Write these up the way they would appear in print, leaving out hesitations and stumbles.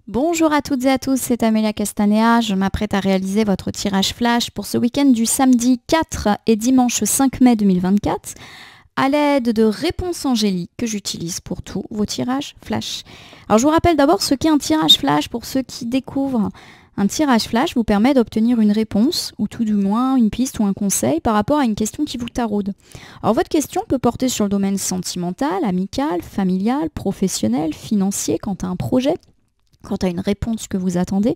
Bonjour à toutes et à tous, c'est Amélia Castanea. Je m'apprête à réaliser votre tirage flash pour ce week-end du samedi 4 et dimanche 5 mai 2024 à l'aide de réponses angéliques que j'utilise pour tous vos tirages flash. Alors je vous rappelle d'abord ce qu'est un tirage flash pour ceux qui découvrent. Un tirage flash vous permet d'obtenir une réponse, ou tout du moins une piste ou un conseil par rapport à une question qui vous taraude. Alors votre question peut porter sur le domaine sentimental, amical, familial, professionnel, financier, quant à un projet, quant à une réponse que vous attendez.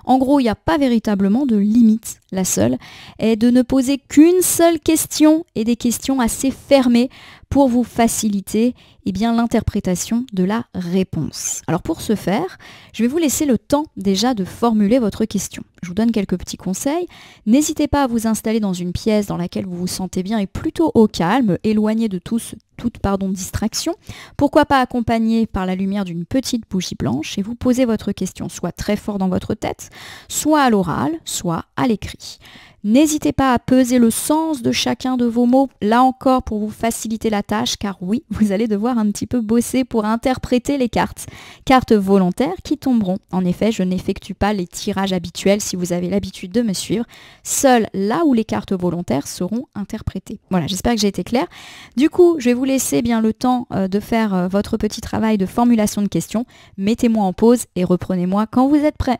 En gros, il n'y a pas véritablement de limite. La seule est de ne poser qu'une seule question et des questions assez fermées pour vous faciliter l'interprétation de la réponse. Alors pour ce faire, je vais vous laisser le temps déjà de formuler votre question. Je vous donne quelques petits conseils. N'hésitez pas à vous installer dans une pièce dans laquelle vous vous sentez bien et plutôt au calme, éloigné de toute distraction. Pourquoi pas accompagné par la lumière d'une petite bougie blanche et vous posez votre question soit très fort dans votre tête, soit à l'oral, soit à l'écrit. N'hésitez pas à peser le sens de chacun de vos mots, là encore pour vous faciliter la tâche, car oui, vous allez devoir un petit peu bosser pour interpréter les cartes. Cartes volontaires qui tomberont. En effet, je n'effectue pas les tirages habituels si vous avez l'habitude de me suivre. Seul là où les cartes volontaires seront interprétées. Voilà, j'espère que j'ai été claire. Du coup, je vais vous laisser bien le temps de faire votre petit travail de formulation de questions. Mettez-moi en pause et reprenez-moi quand vous êtes prêts.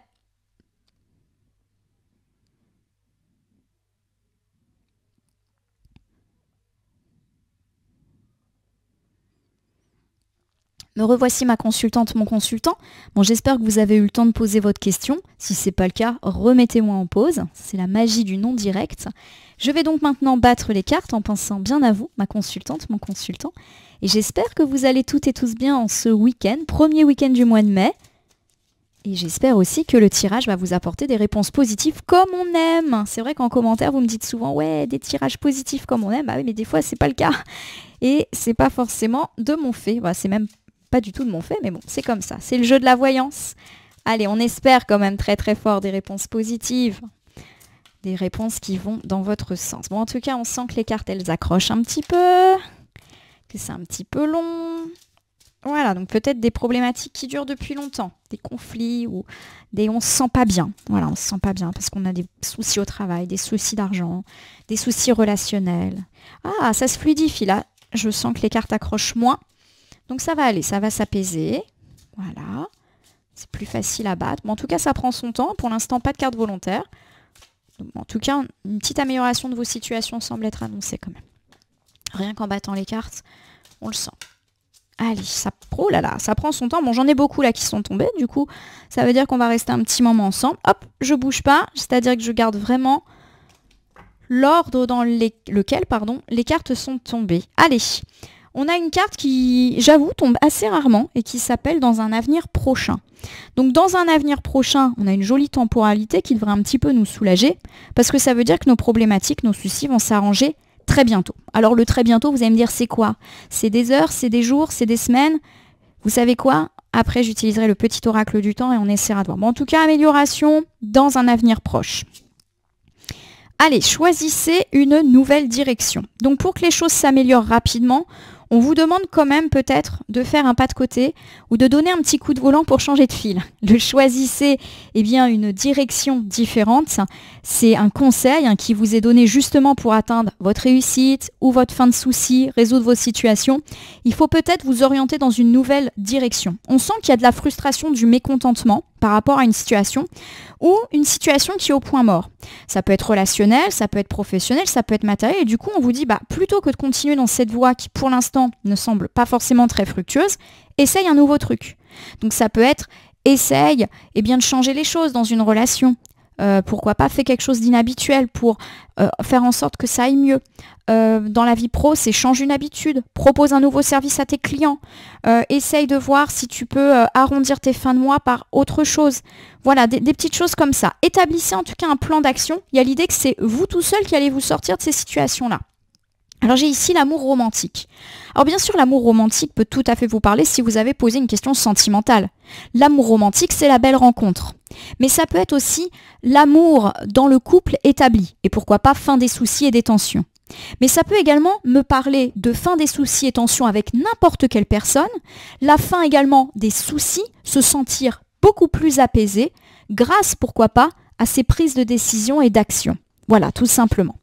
Me revoici ma consultante, mon consultant. Bon, j'espère que vous avez eu le temps de poser votre question. Si ce n'est pas le cas, remettez-moi en pause. C'est la magie du non direct. Je vais donc maintenant battre les cartes en pensant bien à vous, ma consultante, mon consultant. Et j'espère que vous allez toutes et tous bien en ce week-end, premier week-end du mois de mai. Et j'espère aussi que le tirage va vous apporter des réponses positives comme on aime. C'est vrai qu'en commentaire, vous me dites souvent « Ouais, des tirages positifs comme on aime. » Bah oui, mais des fois, c'est pas le cas. Et c'est pas forcément de mon fait. Voilà, c'est même pas du tout de mon fait, mais bon, c'est comme ça. C'est le jeu de la voyance. Allez, on espère quand même très très fort des réponses positives. Des réponses qui vont dans votre sens. Bon, en tout cas, on sent que les cartes, elles accrochent un petit peu. Que c'est un petit peu long. Voilà, donc peut-être des problématiques qui durent depuis longtemps. Des conflits ou des on se sent pas bien. Voilà, on se sent pas bien parce qu'on a des soucis au travail, des soucis d'argent, des soucis relationnels. Ah, ça se fluidifie là. Je sens que les cartes accrochent moins. Donc ça va aller, ça va s'apaiser. Voilà. C'est plus facile à battre. Bon, en tout cas, ça prend son temps. Pour l'instant, pas de carte volontaire. Donc, en tout cas, une petite amélioration de vos situations semble être annoncée quand même. Rien qu'en battant les cartes, on le sent. Allez, ça, oh là là, ça prend son temps. Bon, j'en ai beaucoup là qui sont tombés. Du coup, ça veut dire qu'on va rester un petit moment ensemble. Hop, je bouge pas. C'est-à-dire que je garde vraiment l'ordre dans lequel les cartes sont tombées. Allez. On a une carte qui, j'avoue, tombe assez rarement et qui s'appelle « Dans un avenir prochain ». Donc dans un avenir prochain, on a une jolie temporalité qui devrait un petit peu nous soulager parce que ça veut dire que nos problématiques, nos soucis vont s'arranger très bientôt. Alors le très bientôt, vous allez me dire c'est quoi? C'est des heures, c'est des jours, c'est des semaines? Vous savez quoi? Après, j'utiliserai le petit oracle du temps et on essaiera de voir. Bon, en tout cas, amélioration dans un avenir proche. Allez, choisissez une nouvelle direction. Donc pour que les choses s'améliorent rapidement, on vous demande quand même peut-être de faire un pas de côté ou de donner un petit coup de volant pour changer de fil. Le choisissez une direction différente. C'est un conseil qui vous est donné justement pour atteindre votre réussite ou votre fin de souci, résoudre vos situations. Il faut peut-être vous orienter dans une nouvelle direction. On sent qu'il y a de la frustration, du mécontentement par rapport à une situation ou une situation qui est au point mort. Ça peut être relationnel, ça peut être professionnel, ça peut être matériel. Et du coup, on vous dit, plutôt que de continuer dans cette voie qui, pour l'instant, ne semble pas forcément très fructueuse, essaye un nouveau truc. Donc ça peut être, essaye de changer les choses dans une relation. Pourquoi pas, fais quelque chose d'inhabituel pour faire en sorte que ça aille mieux. Dans la vie pro, c'est change une habitude, propose un nouveau service à tes clients, essaye de voir si tu peux arrondir tes fins de mois par autre chose. Voilà, des petites choses comme ça. Établissez en tout cas un plan d'action. Il y a l'idée que c'est vous tout seul qui allez vous sortir de ces situations-là. Alors j'ai ici l'amour romantique. Alors bien sûr, l'amour romantique peut tout à fait vous parler si vous avez posé une question sentimentale. L'amour romantique, c'est la belle rencontre. Mais ça peut être aussi l'amour dans le couple établi. Et pourquoi pas fin des soucis et des tensions. Mais ça peut également me parler de fin des soucis et tensions avec n'importe quelle personne, la fin également des soucis, se sentir beaucoup plus apaisé grâce, pourquoi pas, à ces prises de décision et d'action. Voilà, tout simplement.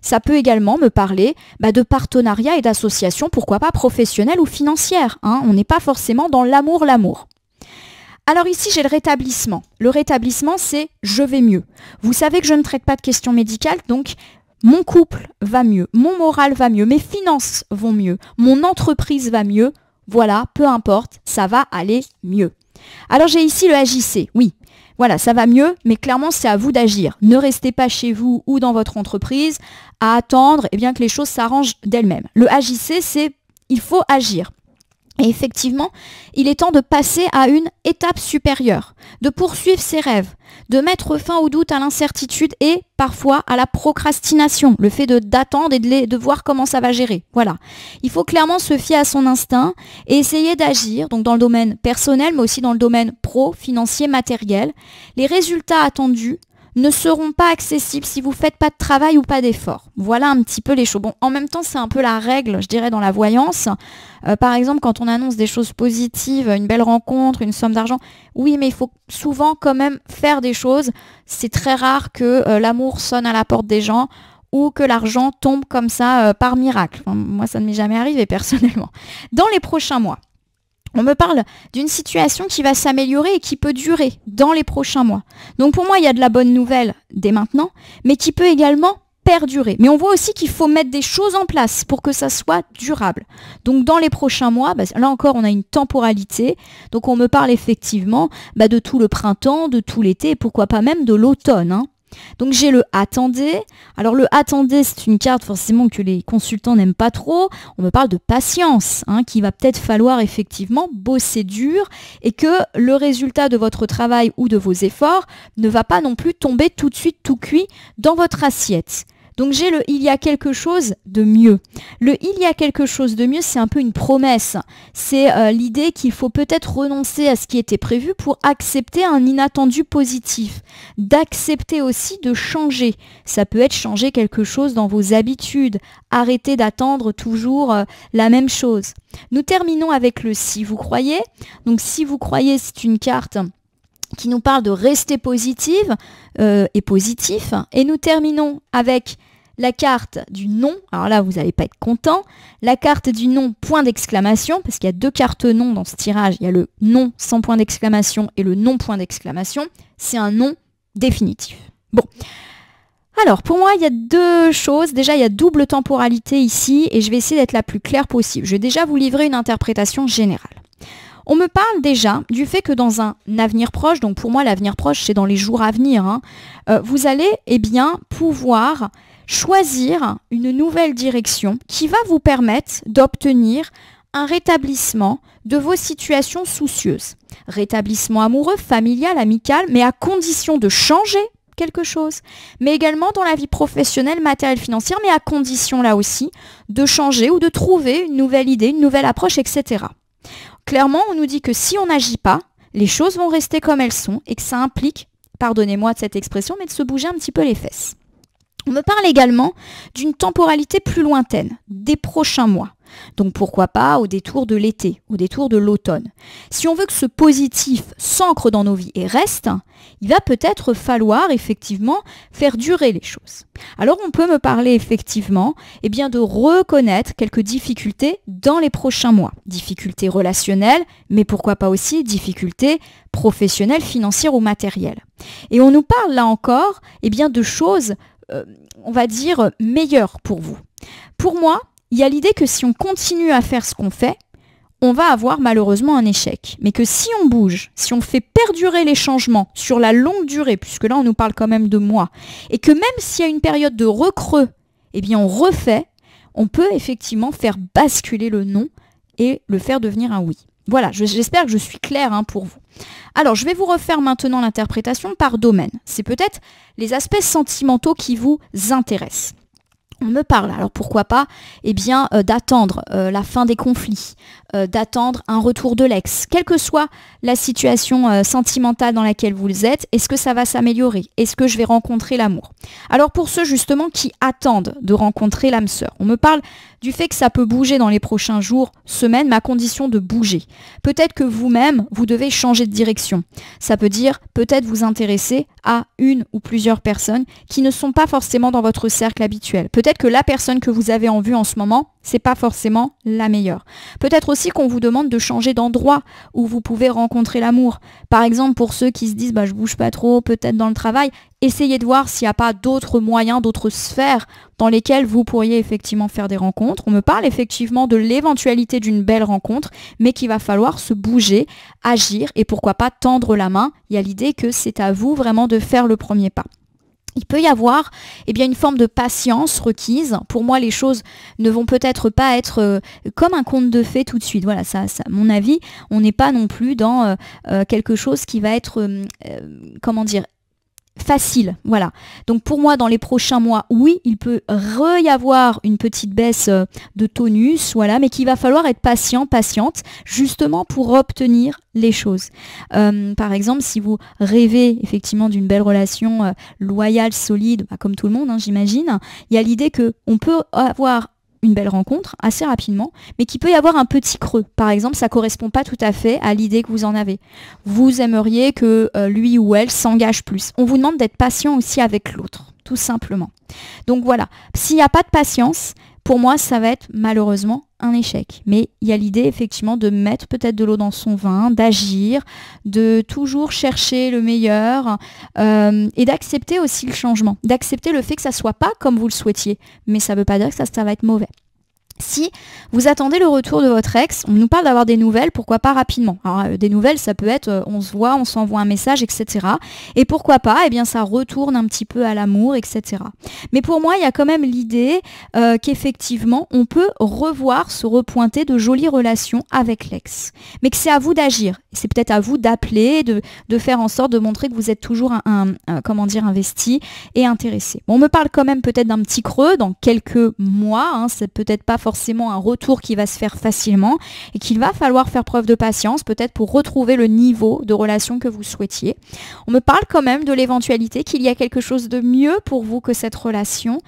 Ça peut également me parler de partenariats et d'associations, pourquoi pas professionnelles ou financières. On n'est pas forcément dans l'amour. Alors ici, j'ai le rétablissement. Le rétablissement, c'est « je vais mieux ». Vous savez que je ne traite pas de questions médicales, donc mon couple va mieux, mon moral va mieux, mes finances vont mieux, mon entreprise va mieux. Voilà, peu importe, ça va aller mieux. Alors j'ai ici le AJC, oui. Voilà, ça va mieux, mais clairement, c'est à vous d'agir. Ne restez pas chez vous ou dans votre entreprise à attendre que les choses s'arrangent d'elles-mêmes. Le AJC, c'est il faut agir. Et effectivement, il est temps de passer à une étape supérieure, de poursuivre ses rêves, de mettre fin au doute, à l'incertitude et parfois à la procrastination, le fait d'attendre et de voir comment ça va gérer. Voilà. Il faut clairement se fier à son instinct et essayer d'agir, donc dans le domaine personnel, mais aussi dans le domaine pro, financier, matériel. Les résultats attendus ne seront pas accessibles si vous ne faites pas de travail ou pas d'effort. Voilà un petit peu les choses. Bon, en même temps, c'est un peu la règle, je dirais, dans la voyance. Par exemple, quand on annonce des choses positives, une belle rencontre, une somme d'argent, oui, mais il faut souvent quand même faire des choses. C'est très rare que l'amour sonne à la porte des gens ou que l'argent tombe comme ça par miracle. Enfin, moi, ça ne m'est jamais arrivé personnellement. Dans les prochains mois, on me parle d'une situation qui va s'améliorer et qui peut durer dans les prochains mois. Donc pour moi, il y a de la bonne nouvelle dès maintenant, mais qui peut également perdurer. Mais on voit aussi qu'il faut mettre des choses en place pour que ça soit durable. Donc dans les prochains mois, là encore, on a une temporalité. Donc on me parle effectivement de tout le printemps, de tout l'été et pourquoi pas même de l'automne. Donc j'ai le attendez. Alors le attendez, c'est une carte forcément que les consultants n'aiment pas trop. On me parle de patience, qu'il va peut-être falloir effectivement bosser dur et que le résultat de votre travail ou de vos efforts ne va pas non plus tomber tout de suite tout cuit dans votre assiette. Donc j'ai le « il y a quelque chose de mieux ». Le « il y a quelque chose de mieux », c'est un peu une promesse. C'est l'idée qu'il faut peut-être renoncer à ce qui était prévu pour accepter un inattendu positif. D'accepter aussi de changer. Ça peut être changer quelque chose dans vos habitudes. Arrêter d'attendre toujours la même chose. Nous terminons avec le « si vous croyez ». Donc si vous croyez, c'est une carte qui nous parle de rester positive et positif. Et nous terminons avec la carte du non. Alors là, vous n'allez pas être content. La carte du non, point d'exclamation, parce qu'il y a deux cartes non dans ce tirage. Il y a le non sans point d'exclamation et le non point d'exclamation. C'est un non définitif. Bon. Alors, pour moi, il y a deux choses. Déjà, il y a double temporalité ici et je vais essayer d'être la plus claire possible. Je vais déjà vous livrer une interprétation générale. On me parle déjà du fait que dans un avenir proche, donc pour moi l'avenir proche c'est dans les jours à venir, vous allez pouvoir choisir une nouvelle direction qui va vous permettre d'obtenir un rétablissement de vos situations soucieuses. Rétablissement amoureux, familial, amical, mais à condition de changer quelque chose. Mais également dans la vie professionnelle, matérielle, financière, mais à condition là aussi de changer ou de trouver une nouvelle idée, une nouvelle approche, etc. Clairement, on nous dit que si on n'agit pas, les choses vont rester comme elles sont et que ça implique, pardonnez-moi de cette expression, mais de se bouger un petit peu les fesses. On me parle également d'une temporalité plus lointaine, des prochains mois. Donc pourquoi pas au détour de l'été, au détour de l'automne. Si on veut que ce positif s'ancre dans nos vies et reste, il va peut-être falloir effectivement faire durer les choses. Alors on peut me parler effectivement de reconnaître quelques difficultés dans les prochains mois. Difficultés relationnelles, mais pourquoi pas aussi difficultés professionnelles, financières ou matérielles. Et on nous parle là encore de choses, on va dire, meilleures pour vous. Pour moi, il y a l'idée que si on continue à faire ce qu'on fait, on va avoir malheureusement un échec. Mais que si on bouge, si on fait perdurer les changements sur la longue durée, puisque là on nous parle quand même de mois, et que même s'il y a une période de recreux, on refait, on peut effectivement faire basculer le non et le faire devenir un oui. Voilà, j'espère que je suis claire pour vous. Alors, je vais vous refaire maintenant l'interprétation par domaine. C'est peut-être les aspects sentimentaux qui vous intéressent. On me parle, alors pourquoi pas, eh bien d'attendre la fin des conflits, d'attendre un retour de l'ex. Quelle que soit la situation sentimentale dans laquelle vous êtes, est-ce que ça va s'améliorer? Est-ce que je vais rencontrer l'amour? Alors pour ceux justement qui attendent de rencontrer l'âme sœur, on me parle du fait que ça peut bouger dans les prochains jours, semaines, mais à condition de bouger. Peut-être que vous-même, vous devez changer de direction. Ça peut dire peut-être vous intéresser à une ou plusieurs personnes qui ne sont pas forcément dans votre cercle habituel. Peut-être que la personne que vous avez en vue en ce moment, c'est pas forcément la meilleure. Peut-être aussi qu'on vous demande de changer d'endroit où vous pouvez rencontrer l'amour. Par exemple, pour ceux qui se disent je bouge pas trop, peut-être dans le travail, essayez de voir s'il n'y a pas d'autres moyens, d'autres sphères dans lesquelles vous pourriez effectivement faire des rencontres. On me parle effectivement de l'éventualité d'une belle rencontre, mais qu'il va falloir se bouger, agir et pourquoi pas tendre la main. Il y a l'idée que c'est à vous vraiment de faire le premier pas. Il peut y avoir une forme de patience requise. Pour moi, les choses ne vont peut-être pas être comme un conte de fées tout de suite. Voilà, ça, à mon avis, on n'est pas non plus dans quelque chose qui va être, facile, voilà. Donc pour moi, dans les prochains mois, oui, il peut y avoir une petite baisse de tonus, voilà, mais qu'il va falloir être patiente, justement pour obtenir les choses. Par exemple, si vous rêvez effectivement d'une belle relation loyale, solide, comme tout le monde, j'imagine, il y a l'idée qu'on peut avoir une belle rencontre assez rapidement, mais qu'il peut y avoir un petit creux. Par exemple, ça ne correspond pas tout à fait à l'idée que vous en avez. Vous aimeriez que lui ou elle s'engage plus. On vous demande d'être patient aussi avec l'autre, tout simplement. Donc voilà, s'il n'y a pas de patience, pour moi, ça va être malheureusement un échec. Mais il y a l'idée effectivement de mettre peut-être de l'eau dans son vin, d'agir, de toujours chercher le meilleur et d'accepter aussi le changement, d'accepter le fait que ça ne soit pas comme vous le souhaitiez. Mais ça ne veut pas dire que ça va être mauvais. Si vous attendez le retour de votre ex, on nous parle d'avoir des nouvelles, pourquoi pas rapidement. Alors, des nouvelles, ça peut être on se voit, on s'envoie un message, etc. Et pourquoi pas, ça retourne un petit peu à l'amour, etc. Mais pour moi, il y a quand même l'idée qu'effectivement, on peut revoir se repointer de jolies relations avec l'ex. Mais que c'est à vous d'agir. C'est peut-être à vous d'appeler, de faire en sorte de montrer que vous êtes toujours investi et intéressé. Bon, on me parle quand même peut-être d'un petit creux dans quelques mois, c'est peut-être pas forcément un retour qui va se faire facilement et qu'il va falloir faire preuve de patience peut-être pour retrouver le niveau de relation que vous souhaitiez. On me parle quand même de l'éventualité qu'il y a quelque chose de mieux pour vous que cette relation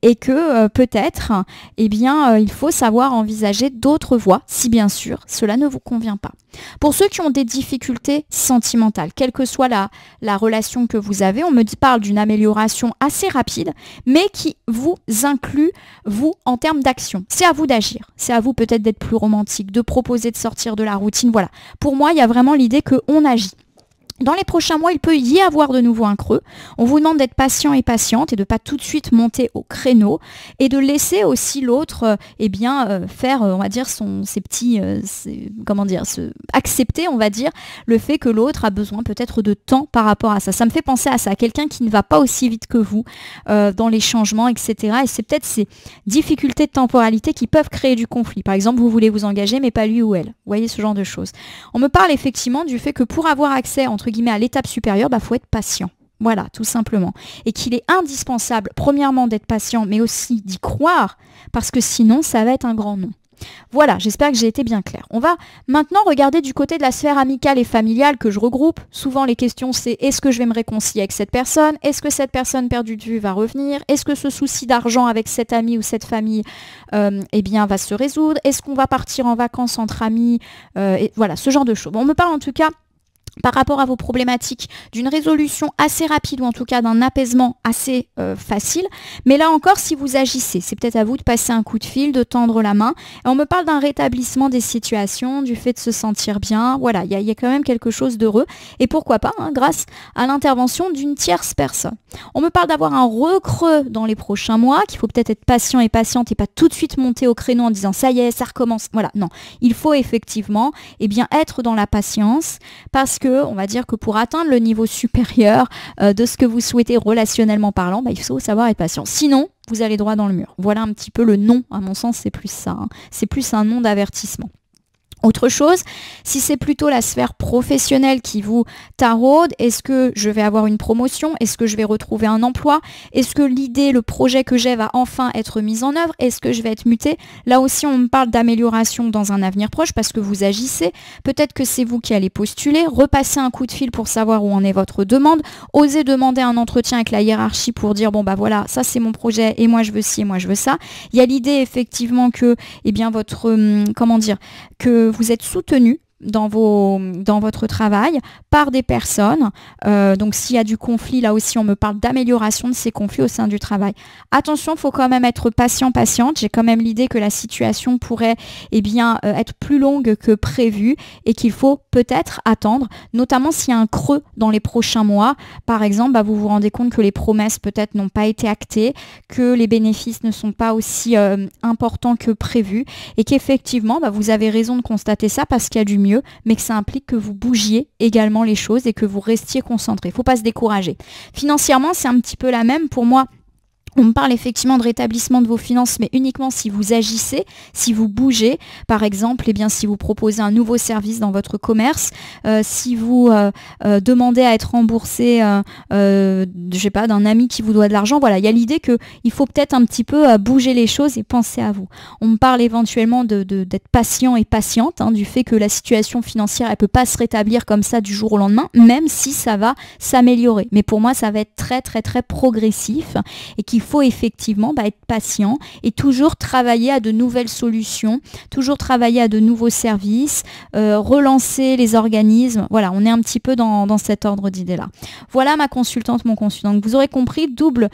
et que peut-être il faut savoir envisager d'autres voies si bien sûr cela ne vous convient pas. Pour ceux qui ont des difficultés sentimentales, quelle que soit la relation que vous avez, on me parle d'une amélioration assez rapide, mais qui vous inclut, vous, en termes d'action. C'est à vous d'agir. C'est à vous peut-être d'être plus romantique, de proposer de sortir de la routine. Voilà. Pour moi, il y a vraiment l'idée qu'on agit. Dans les prochains mois, il peut y avoir de nouveau un creux. On vous demande d'être patient et patiente et de ne pas tout de suite monter au créneau et de laisser aussi l'autre faire, on va dire, accepter, on va dire, le fait que l'autre a besoin peut-être de temps par rapport à ça. Ça me fait penser à ça, quelqu'un qui ne va pas aussi vite que vous dans les changements, etc. Et c'est peut-être ces difficultés de temporalité qui peuvent créer du conflit. Par exemple, vous voulez vous engager, mais pas lui ou elle. Vous voyez ce genre de choses. On me parle effectivement du fait que pour avoir accès, entre guillemets, à l'étape supérieure, faut être patient. Voilà, tout simplement. Et qu'il est indispensable, premièrement, d'être patient, mais aussi d'y croire, parce que sinon, ça va être un grand non. Voilà, j'espère que j'ai été bien claire. On va maintenant regarder du côté de la sphère amicale et familiale que je regroupe. Souvent, les questions, c'est est-ce que je vais me réconcilier avec cette personne? Est-ce que cette personne perdue de vue va revenir? Est-ce que ce souci d'argent avec cet ami ou cette famille va se résoudre? Est-ce qu'on va partir en vacances entre amis? Et voilà, ce genre de choses. Bon, on me parle en tout cas par rapport à vos problématiques, d'une résolution assez rapide ou en tout cas d'un apaisement assez facile. Mais là encore, si vous agissez, c'est peut-être à vous de passer un coup de fil, de tendre la main. Et on me parle d'un rétablissement des situations, du fait de se sentir bien. Voilà, il y a quand même quelque chose d'heureux. Et pourquoi pas, grâce à l'intervention d'une tierce personne. On me parle d'avoir un recreux dans les prochains mois, qu'il faut peut-être être patient et patiente et pas tout de suite monter au créneau en disant ça y est, ça recommence. Voilà, non. Il faut effectivement être dans la patience parce que on va dire que pour atteindre le niveau supérieur de ce que vous souhaitez relationnellement parlant, il faut savoir être patient. Sinon, vous allez droit dans le mur. Voilà un petit peu le non, à mon sens, c'est plus ça. C'est plus un non d'avertissement. Autre chose, si c'est plutôt la sphère professionnelle qui vous taraude, est-ce que je vais avoir une promotion? Est-ce que je vais retrouver un emploi? Est-ce que l'idée, le projet que j'ai va enfin être mis en œuvre? Est-ce que je vais être muté? Là aussi, on me parle d'amélioration dans un avenir proche parce que vous agissez. Peut-être que c'est vous qui allez postuler, repasser un coup de fil pour savoir où en est votre demande, oser demander un entretien avec la hiérarchie pour dire bon bah voilà, ça c'est mon projet et moi je veux ci et moi je veux ça. Il y a l'idée effectivement que, eh bien votre, comment dire, que vous êtes soutenu dans votre travail par des personnes. Donc s'il y a du conflit, là aussi on me parle d'amélioration de ces conflits au sein du travail. Attention, il faut quand même être patiente. J'ai quand même l'idée que la situation pourrait être plus longue que prévu et qu'il faut peut-être attendre, notamment s'il y a un creux dans les prochains mois. Par exemple, vous vous rendez compte que les promesses peut-être n'ont pas été actées, que les bénéfices ne sont pas aussi importants que prévu et qu'effectivement vous avez raison de constater ça parce qu'il y a du mieux, mais que ça implique que vous bougiez également les choses et que vous restiez concentré. Il ne faut pas se décourager. Financièrement, c'est un petit peu la même. Pour moi, on me parle effectivement de rétablissement de vos finances, mais uniquement si vous agissez, si vous bougez. Par exemple, si vous proposez un nouveau service dans votre commerce, si vous demandez à être remboursé, je sais pas, d'un ami qui vous doit de l'argent. Voilà, il y a l'idée qu'il faut peut-être un petit peu bouger les choses et penser à vous. On me parle éventuellement d'être patient et patiente, du fait que la situation financière, elle peut pas se rétablir comme ça du jour au lendemain, même si ça va s'améliorer. Mais pour moi, ça va être très, très, très progressif et qu'il faut effectivement être patient et toujours travailler à de nouvelles solutions, toujours travailler à de nouveaux services, relancer les organismes. Voilà, on est un petit peu dans cet ordre d'idées-là. Voilà ma consultante, mon consultant. Donc, vous aurez compris, double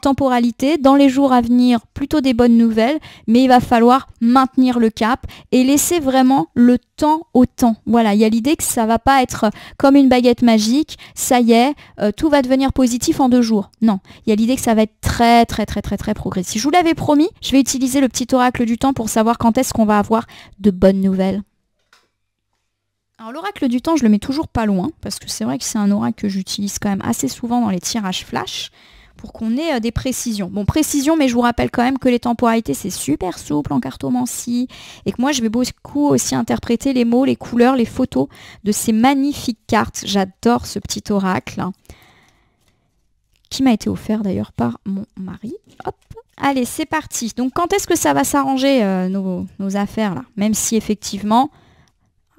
temporalité. Dans les jours à venir, plutôt des bonnes nouvelles, mais il va falloir maintenir le cap et laisser vraiment le temps au temps. Voilà, il y a l'idée que ça ne va pas être comme une baguette magique, ça y est, tout va devenir positif en 2 jours. Non, il y a l'idée que ça va être très progressif. Je vous l'avais promis, je vais utiliser le petit oracle du temps pour savoir quand est-ce qu'on va avoir de bonnes nouvelles. Alors l'oracle du temps, je le mets toujours pas loin, parce que c'est vrai que c'est un oracle que j'utilise quand même assez souvent dans les tirages flash, pour qu'on ait des précisions. Bon, précision, mais je vous rappelle quand même que les temporalités, c'est super souple en cartomancie, et que moi, je vais beaucoup aussi interpréter les mots, les couleurs, les photos de ces magnifiques cartes. J'adore ce petit oracle, qui m'a été offert d'ailleurs par mon mari. Hop, allez, c'est parti. Donc, quand est-ce que ça va s'arranger, nos affaires, là? Même si, effectivement,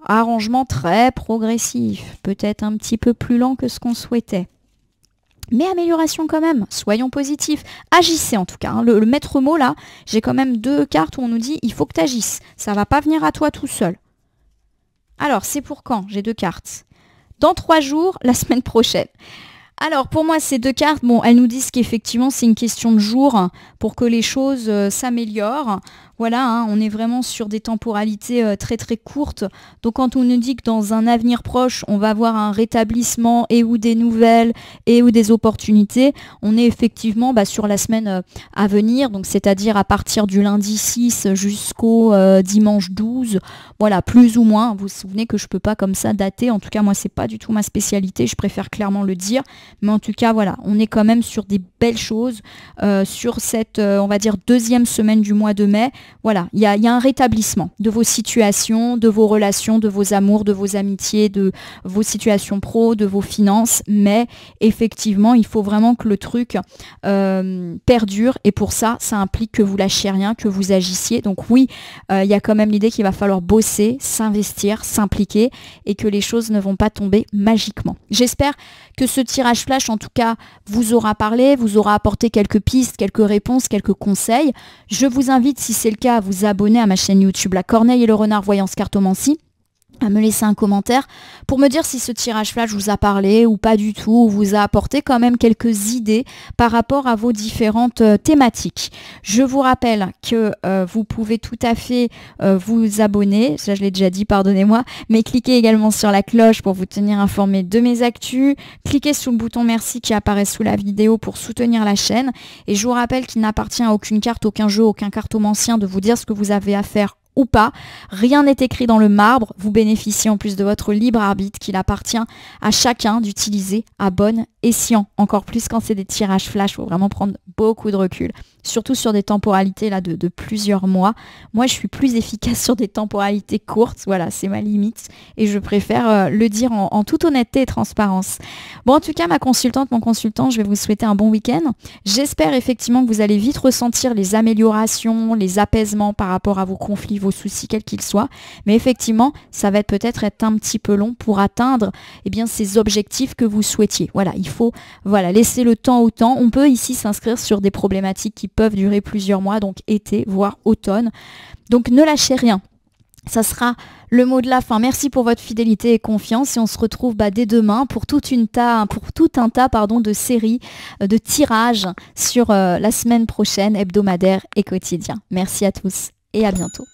arrangement très progressif, peut-être un petit peu plus lent que ce qu'on souhaitait. Mais amélioration quand même, soyons positifs. Agissez en tout cas. Le maître mot, là, j'ai quand même 2 cartes où on nous dit « il faut que tu agisses ». Ça ne va pas venir à toi tout seul. Alors, c'est pour quand? J'ai 2 cartes. Dans 3 jours, la semaine prochaine. Alors, pour moi, ces 2 cartes, bon, elles nous disent qu'effectivement, c'est une question de jours pour que les choses s'améliorent. Voilà, on est vraiment sur des temporalités très très courtes. Donc quand on nous dit que dans un avenir proche, on va avoir un rétablissement et ou des nouvelles et ou des opportunités, on est effectivement sur la semaine à venir, donc c'est-à-dire à partir du lundi 6 jusqu'au dimanche 12. Voilà, plus ou moins. Vous vous souvenez que je ne peux pas comme ça dater. En tout cas, moi, c'est pas du tout ma spécialité. Je préfère clairement le dire. Mais en tout cas, voilà, on est quand même sur des belles choses sur cette, on va dire, 2e semaine du mois de mai. Voilà, il y a un rétablissement de vos situations, de vos relations, de vos amours, de vos amitiés, de vos situations pro, de vos finances. Mais effectivement, il faut vraiment que le truc perdure. Et pour ça, ça implique que vous lâchiez rien, que vous agissiez. Donc oui, il y a quand même l'idée qu'il va falloir bosser, s'investir, s'impliquer et que les choses ne vont pas tomber magiquement. J'espère que ce tirage flash, en tout cas, vous aura parlé, vous aura apporté quelques pistes, quelques réponses, quelques conseils. Je vous invite, si c'est le cas, à vous abonner à ma chaîne YouTube La Corneille et le Renard Voyance Cartomancie, à me laisser un commentaire pour me dire si ce tirage flash vous a parlé ou pas du tout, ou vous a apporté quand même quelques idées par rapport à vos différentes thématiques. Je vous rappelle que vous pouvez tout à fait vous abonner, ça je l'ai déjà dit, pardonnez-moi, mais cliquez également sur la cloche pour vous tenir informé de mes actus, cliquez sur le bouton merci qui apparaît sous la vidéo pour soutenir la chaîne, et je vous rappelle qu'il n'appartient à aucune carte, aucun jeu, aucun cartomancien de vous dire ce que vous avez à faire ou pas. Rien n'est écrit dans le marbre. Vous bénéficiez en plus de votre libre arbitre qu'il appartient à chacun d'utiliser à bon escient. Encore plus quand c'est des tirages flash, il faut vraiment prendre beaucoup de recul. Surtout sur des temporalités là, de plusieurs mois. Moi, je suis plus efficace sur des temporalités courtes. Voilà, c'est ma limite. Et je préfère le dire en toute honnêteté et transparence. Bon, en tout cas, ma consultante, mon consultant, je vais vous souhaiter un bon week-end. J'espère effectivement que vous allez vite ressentir les améliorations, les apaisements par rapport à vos conflits, vos soucis, quels qu'ils soient. Mais effectivement, ça va peut-être être un petit peu long pour atteindre ces objectifs que vous souhaitiez. Voilà, il faut laisser le temps au temps. On peut ici s'inscrire sur des problématiques qui peuvent durer plusieurs mois, donc été, voire automne. Donc ne lâchez rien. Ça sera le mot de la fin. Merci pour votre fidélité et confiance et on se retrouve dès demain pour tout un tas de séries, de tirages sur la semaine prochaine, hebdomadaire et quotidien. Merci à tous et à bientôt.